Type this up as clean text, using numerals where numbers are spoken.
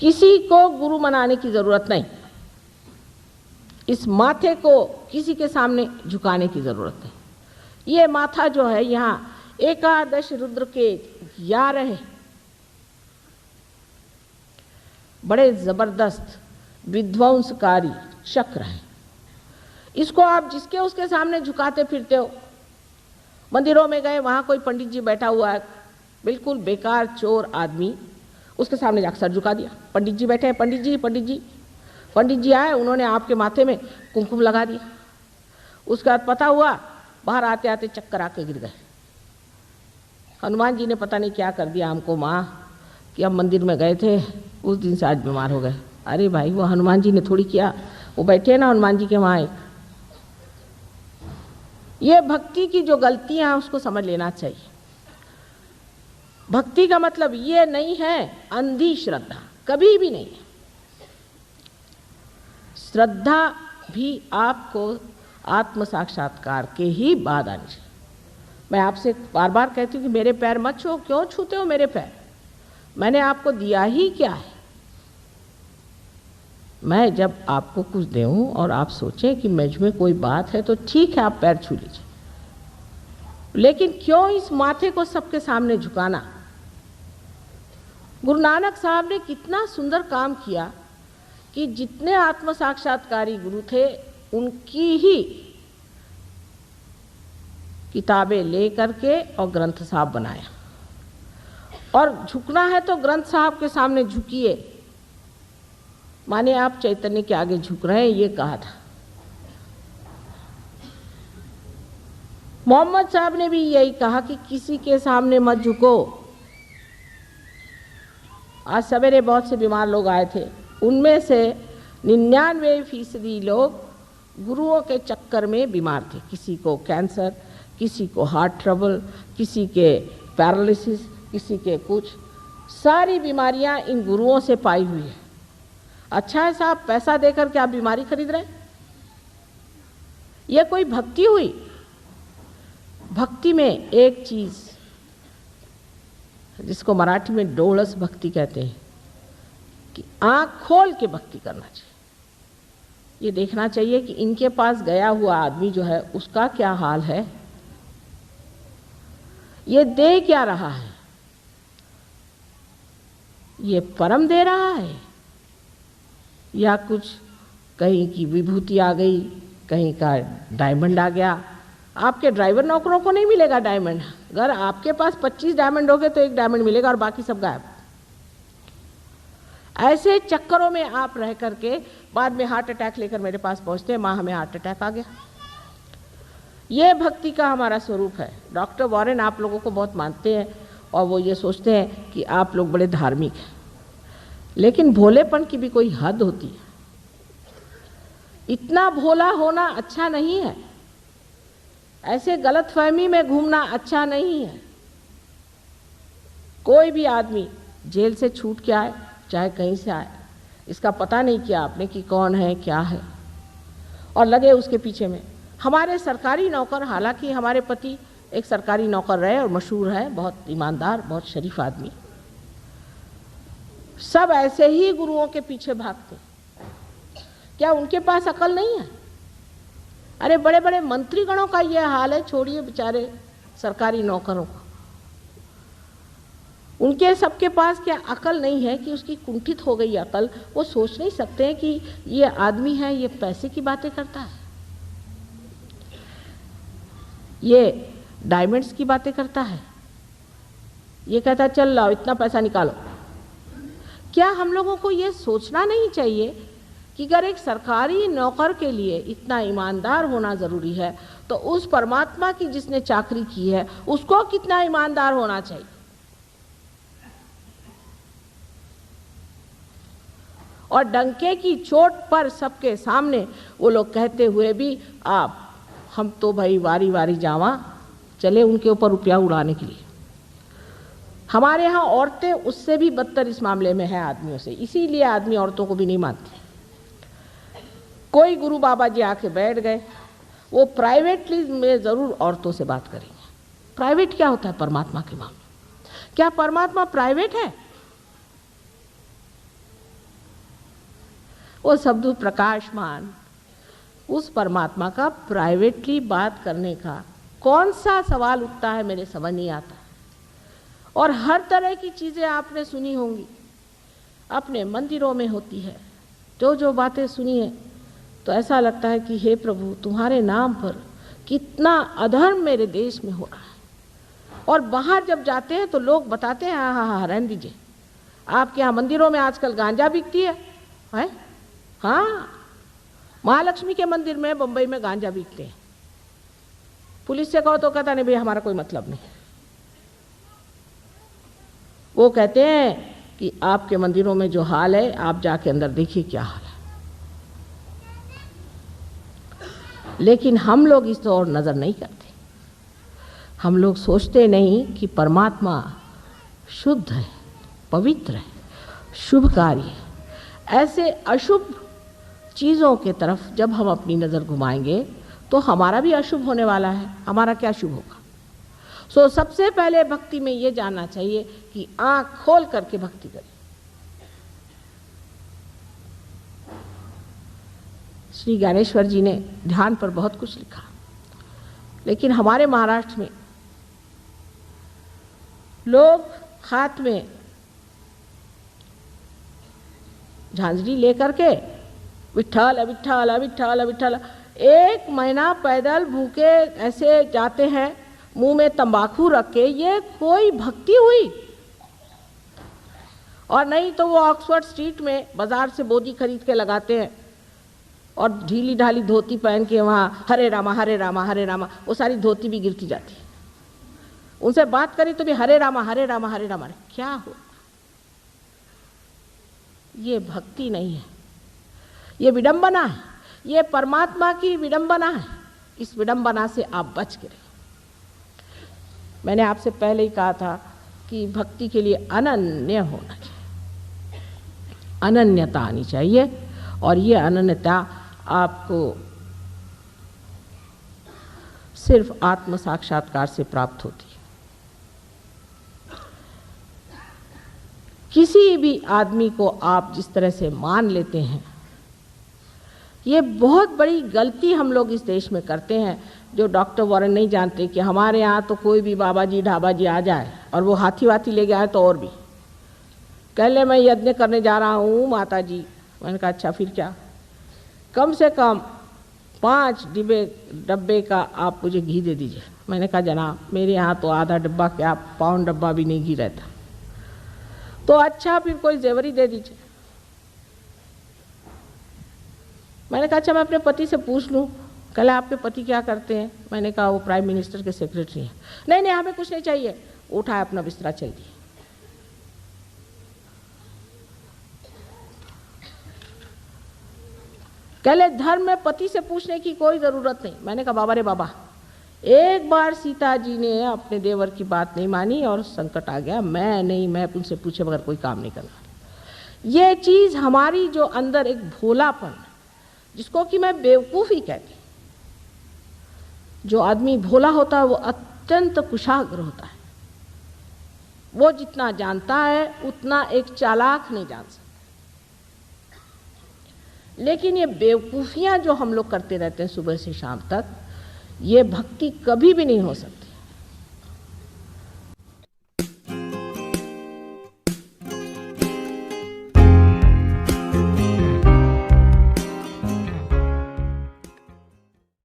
किसी को गुरु मनाने की जरूरत नहीं, इस माथे को किसी के सामने झुकाने की जरूरत है। ये माथा जो है यहाँ एकादश रुद्र के 11 बड़े जबरदस्त विध्वंसकारी चक्र हैं। इसको आप जिसके उसके सामने झुकाते फिरते हो। मंदिरों में गए, वहां कोई पंडित जी बैठा हुआ है, बिल्कुल बेकार चोर आदमी, उसके सामने जाकर सर झुका दिया। पंडित जी बैठे हैं, पंडित जी पंडित जी। पंडित जी आए, उन्होंने आपके माथे में कुमकुम लगा दिया। उसके बाद पता हुआ बाहर आते आते चक्कर आके गिर गए। हनुमान जी ने पता नहीं क्या कर दिया हमको माँ, कि हम मंदिर में गए थे, उस दिन से आज बीमार हो गए। अरे भाई, वो हनुमान जी ने थोड़ी किया, वो बैठे हैं ना हनुमान जी के वहाँ। ये भक्ति की जो गलतियां हैं उसको समझ लेना चाहिए। भक्ति का मतलब ये नहीं है अंधी श्रद्धा, कभी भी नहीं है। श्रद्धा भी आपको आत्म साक्षात्कार के ही बाद आनी चाहिए। मैं आपसे बार बार कहती हूँ कि मेरे पैर मत छूओ। क्यों छूते हो मेरे पैर? मैंने आपको दिया ही क्या है? मैं जब आपको कुछ दूं और आप सोचें कि मुझ में कोई बात है तो ठीक है, आप पैर छू लीजिए, लेकिन क्यों इस माथे को सबके सामने झुकाना? गुरु नानक साहब ने कितना सुंदर काम किया कि जितने आत्म साक्षात्कारी गुरु थे उनकी ही किताबें ले करके और ग्रंथ साहब बनाया। और झुकना है तो ग्रंथ साहब के सामने झुकिए, माने आप चैतन्य के आगे झुक रहे हैं, ये कहा था। मोहम्मद साहब ने भी यही कहा कि किसी के सामने मत झुको। आज सवेरे बहुत से बीमार लोग आए थे, उनमें से 99% लोग गुरुओं के चक्कर में बीमार थे। किसी को कैंसर, किसी को हार्ट ट्रबल, किसी के पैरालिसिस, किसी के कुछ। सारी बीमारियां इन गुरुओं से पाई हुई है। अच्छा है साहब, पैसा देकर के आप बीमारी खरीद रहे हैं? यह कोई भक्ति हुई? भक्ति में एक चीज जिसको मराठी में डोळस भक्ति कहते हैं कि आंख खोल के भक्ति करना चाहिए। ये देखना चाहिए कि इनके पास गया हुआ आदमी जो है उसका क्या हाल है, ये दे क्या रहा है, ये परम दे रहा है या कुछ कहीं की विभूति आ गई, कहीं का डायमंड आ गया। आपके ड्राइवर नौकरों को नहीं मिलेगा डायमंड। अगर आपके पास 25 डायमंड हो गए तो 1 डायमंड मिलेगा और बाकी सब गायब। ऐसे चक्करों में आप रह करके बाद में हार्ट अटैक लेकर मेरे पास पहुंचते हैं, माँ हमें हार्ट अटैक आ गया। ये भक्ति का हमारा स्वरूप है। डॉक्टर वॉरेन आप लोगों को बहुत मानते हैं और वो ये सोचते हैं कि आप लोग बड़े धार्मिक हैं, लेकिन भोलेपन की भी कोई हद होती है। इतना भोला होना अच्छा नहीं है, ऐसे गलतफहमी में घूमना अच्छा नहीं है। कोई भी आदमी जेल से छूट के आए, चाहे कहीं से आए, इसका पता नहीं किया आपने कि कौन है क्या है, और लगे उसके पीछे में। हमारे सरकारी नौकर, हालांकि हमारे पति एक सरकारी नौकर रहे और मशहूर है, बहुत ईमानदार, बहुत शरीफ आदमी, सब ऐसे ही गुरुओं के पीछे भागते। क्या उनके पास अकल नहीं है? अरे बड़े बड़े मंत्रीगणों का यह हाल है, छोड़िए बेचारे सरकारी नौकरों को। उनके सबके पास क्या अकल नहीं है कि उसकी कुंठित हो गई अकल? वो सोच नहीं सकते हैं कि ये आदमी है, ये पैसे की बातें करता है, ये डायमंड्स की बातें करता है, ये कहता है चल लाओ इतना पैसा निकालो। क्या हम लोगों को ये सोचना नहीं चाहिए कि अगर एक सरकारी नौकर के लिए इतना ईमानदार होना ज़रूरी है तो उस परमात्मा की जिसने चाकरी की है उसको कितना ईमानदार होना चाहिए? और डंके की चोट पर सबके सामने वो लोग कहते हुए भी आप हम तो भाई वारी वारी जावा चले उनके ऊपर रुपया उड़ाने के लिए। हमारे यहाँ औरतें उससे भी बदतर इस मामले में हैं आदमियों से, इसीलिए आदमी औरतों को भी नहीं मानते। कोई गुरु बाबा जी आके बैठ गए, वो प्राइवेटली में ज़रूर औरतों से बात करेंगे। प्राइवेट क्या होता है परमात्मा के मामले? क्या परमात्मा प्राइवेट है? वो शब्द प्रकाशमान, उस परमात्मा का प्राइवेटली बात करने का कौन सा सवाल उठता है, मेरे समझ नहीं आता। और हर तरह की चीज़ें आपने सुनी होंगी, अपने मंदिरों में होती है, जो जो बातें सुनी है तो ऐसा लगता है कि हे प्रभु, तुम्हारे नाम पर कितना अधर्म मेरे देश में हो रहा है। और बाहर जब जाते हैं तो लोग बताते हैं, हाँ हाँ हाँ रहने दीजिए, आपके यहाँ मंदिरों में आजकल गांजा बिकती है? हाँ, महालक्ष्मी के मंदिर में बंबई में गांजा बिकते हैं। पुलिस से कहो तो कहता नहीं भाई हमारा कोई मतलब नहीं। वो कहते हैं कि आपके मंदिरों में जो हाल है, आप जाके अंदर देखिए क्या हाल है। लेकिन हम लोग इस ओर नजर नहीं करते। हम लोग सोचते नहीं कि परमात्मा शुद्ध है, पवित्र है, शुभकारी है। ऐसे अशुभ चीज़ों के तरफ जब हम अपनी नज़र घुमाएंगे तो हमारा भी अशुभ होने वाला है। हमारा क्या शुभ होगा? सो सबसे पहले भक्ति में ये जानना चाहिए कि आंख खोल करके भक्ति करें। श्री ज्ञानेश्वर जी ने ध्यान पर बहुत कुछ लिखा, लेकिन हमारे महाराष्ट्र में लोग हाथ में झांझरी लेकर के विठ्ठल विठ्ठल विठ्ठल विठ्ठल, एक महीना पैदल भूखे ऐसे जाते हैं, मुंह में तंबाकू रख के। ये कोई भक्ति हुई? और नहीं तो वो ऑक्सफोर्ड स्ट्रीट में बाजार से बोधी खरीद के लगाते हैं और ढीली ढाली धोती पहन के वहाँ हरे रामा हरे रामा हरे रामा, वो सारी धोती भी गिरती जाती है। उनसे बात करी तो भी हरे रामा हरे रामा हरे रामा। क्या हो? ये भक्ति नहीं है, ये विडंबना है, ये परमात्मा की विडंबना है। इस विडंबना से आप बच के रहिए। मैंने आपसे पहले ही कहा था कि भक्ति के लिए अनन्य होना चाहिए, अनन्यता आनी चाहिए। और ये अनन्यता आपको सिर्फ आत्म साक्षात्कार से प्राप्त होती है। किसी भी आदमी को आप जिस तरह से मान लेते हैं, ये बहुत बड़ी गलती हम लोग इस देश में करते हैं। जो डॉक्टर वॉरेन नहीं जानते कि हमारे यहाँ तो कोई भी बाबा जी ढाबा जी आ जाए और वो हाथी वाथी ले गया है तो और भी कह ले मैं यज्ञ करने जा रहा हूँ माता जी। मैंने कहा अच्छा फिर क्या, कम से कम 5 डब्बे का आप मुझे घी दे दीजिए। मैंने कहा जनाब मेरे यहाँ तो आधा डब्बा क्या, पाउन डब्बा भी नहीं घी रहता। तो अच्छा फिर कोई जेवरी दे दीजिए। मैंने कहा अच्छा मैं अपने पति से पूछ लूँ। कल आपके पति क्या करते हैं? मैंने कहा वो प्राइम मिनिस्टर के सेक्रेटरी हैं। नहीं नहीं हमें कुछ नहीं चाहिए। उठाया अपना बिस्तरा चल दिए। कहले धर्म में पति से पूछने की कोई जरूरत नहीं। मैंने कहा बाबा रे बाबा, एक बार सीता जी ने अपने देवर की बात नहीं मानी और संकट आ गया। मैं उनसे पूछे बगैर कोई काम नहीं करना। ये चीज हमारी जो अंदर एक भोलापन, जिसको कि मैं बेवकूफ़ी कहती, जो आदमी भोला होता है वो अत्यंत कुशाग्र होता है। वो जितना जानता है उतना एक चालाक नहीं जान सकता। लेकिन ये बेवकूफ़ियाँ जो हम लोग करते रहते हैं सुबह से शाम तक, ये भक्ति कभी भी नहीं हो सकती।